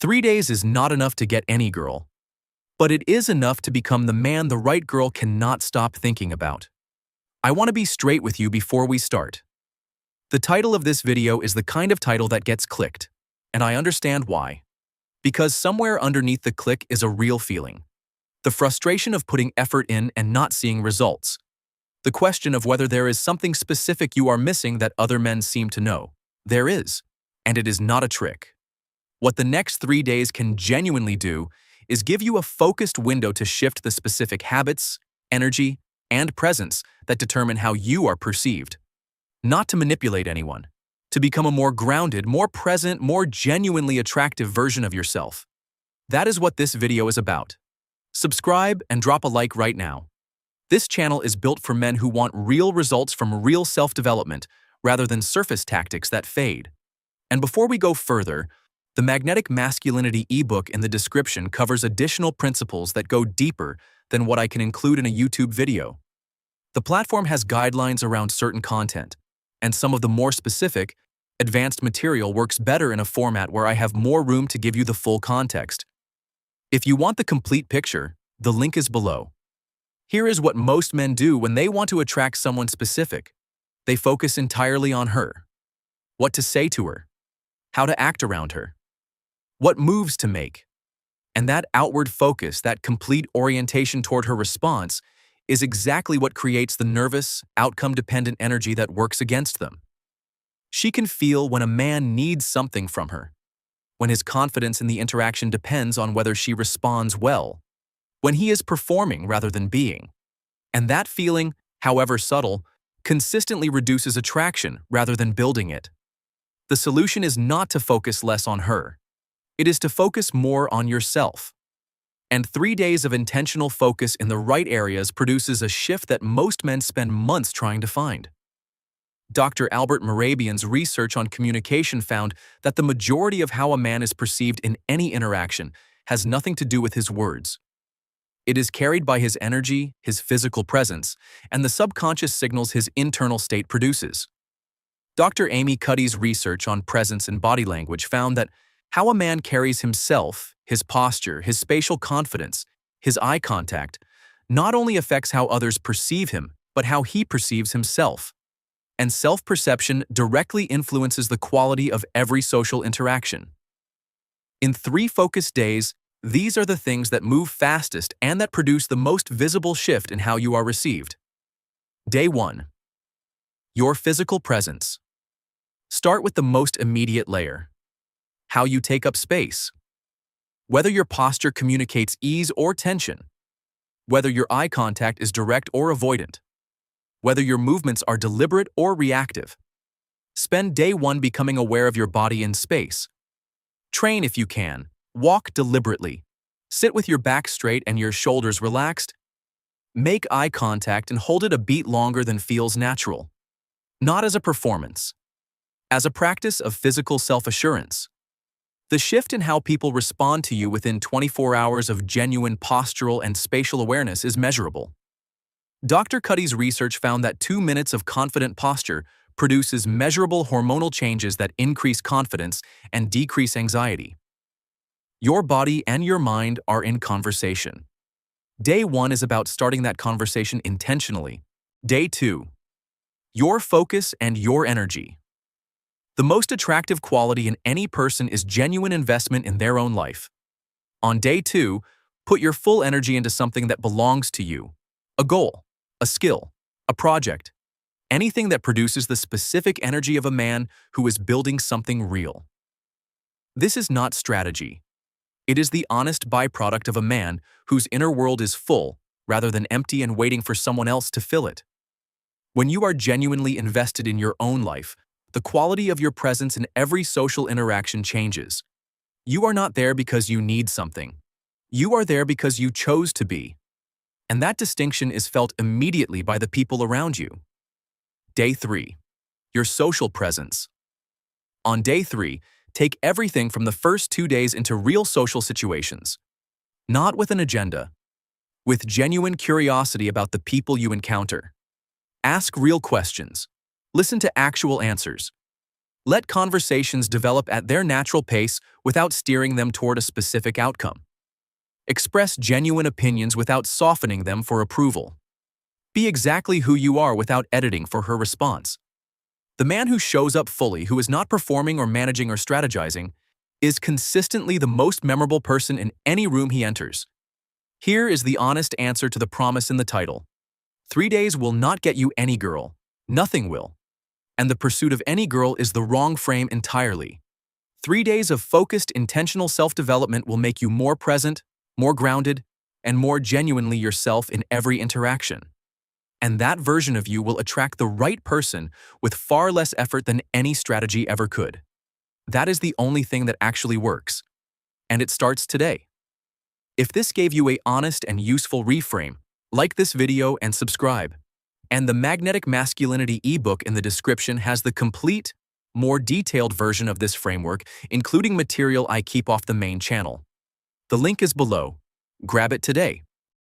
3 days is not enough to get any girl, but it is enough to become the man the right girl cannot stop thinking about. I want to be straight with you before we start. The title of this video is the kind of title that gets clicked, and I understand why. Because somewhere underneath the click is a real feeling. The frustration of putting effort in and not seeing results. The question of whether there is something specific you are missing that other men seem to know. There is, and it is not a trick. What the next 3 days can genuinely do is give you a focused window to shift the specific habits, energy, and presence that determine how you are perceived. Not to manipulate anyone, to become a more grounded, more present, more genuinely attractive version of yourself. That is what this video is about. Subscribe and drop a like right now. This channel is built for men who want real results from real self-development rather than surface tactics that fade. And before we go further, the Magnetic Masculinity ebook in the description covers additional principles that go deeper than what I can include in a YouTube video. The platform has guidelines around certain content, and some of the more specific, advanced material works better in a format where I have more room to give you the full context. If you want the complete picture, the link is below. Here is what most men do when they want to attract someone specific. They focus entirely on her. What to say to her. How to act around her. What moves to make. And that outward focus, that complete orientation toward her response, is exactly what creates the nervous, outcome-dependent energy that works against them. She can feel when a man needs something from her, when his confidence in the interaction depends on whether she responds well, when he is performing rather than being. And that feeling, however subtle, consistently reduces attraction rather than building it. The solution is not to focus less on her. It is to focus more on yourself. And 3 days of intentional focus in the right areas produces a shift that most men spend months trying to find. Dr. Albert Mehrabian's research on communication found that the majority of how a man is perceived in any interaction has nothing to do with his words. It is carried by his energy, his physical presence, and the subconscious signals his internal state produces. Dr. Amy Cuddy's research on presence and body language found that how a man carries himself, his posture, his spatial confidence, his eye contact, not only affects how others perceive him, but how he perceives himself. And self-perception directly influences the quality of every social interaction. In 3 focused days, these are the things that move fastest and that produce the most visible shift in how you are received. Day 1. Your physical presence. Start with the most immediate layer. How you take up space. Whether your posture communicates ease or tension. Whether your eye contact is direct or avoidant. Whether your movements are deliberate or reactive. Spend day 1 becoming aware of your body in space. Train if you can. Walk deliberately. Sit with your back straight and your shoulders relaxed. Make eye contact and hold it a beat longer than feels natural. Not as a performance. As a practice of physical self-assurance. The shift in how people respond to you within 24 hours of genuine postural and spatial awareness is measurable. Dr. Cuddy's research found that 2 minutes of confident posture produces measurable hormonal changes that increase confidence and decrease anxiety. Your body and your mind are in conversation. Day 1 is about starting that conversation intentionally. Day 2. Your focus and your energy. The most attractive quality in any person is genuine investment in their own life. On day 2, put your full energy into something that belongs to you. A goal, a skill, a project, anything that produces the specific energy of a man who is building something real. This is not strategy. It is the honest byproduct of a man whose inner world is full rather than empty and waiting for someone else to fill it. When you are genuinely invested in your own life, the quality of your presence in every social interaction changes. You are not there because you need something. You are there because you chose to be. And that distinction is felt immediately by the people around you. Day 3. Your social presence. On day 3, take everything from the first 2 days into real social situations. Not with an agenda. With genuine curiosity about the people you encounter. Ask real questions. Listen to actual answers. Let conversations develop at their natural pace without steering them toward a specific outcome. Express genuine opinions without softening them for approval. Be exactly who you are without editing for her response. The man who shows up fully, who is not performing or managing or strategizing, is consistently the most memorable person in any room he enters. Here is the honest answer to the promise in the title. 3 days will not get you any girl. Nothing will. And the pursuit of any girl is the wrong frame entirely. 3 days of focused, intentional self-development will make you more present, more grounded, and more genuinely yourself in every interaction. And that version of you will attract the right person with far less effort than any strategy ever could. That is the only thing that actually works. And it starts today. If this gave you an honest and useful reframe, like this video and subscribe. And the Magnetic Masculinity ebook in the description has the complete, more detailed version of this framework, including material I keep off the main channel. The link is below. Grab it today.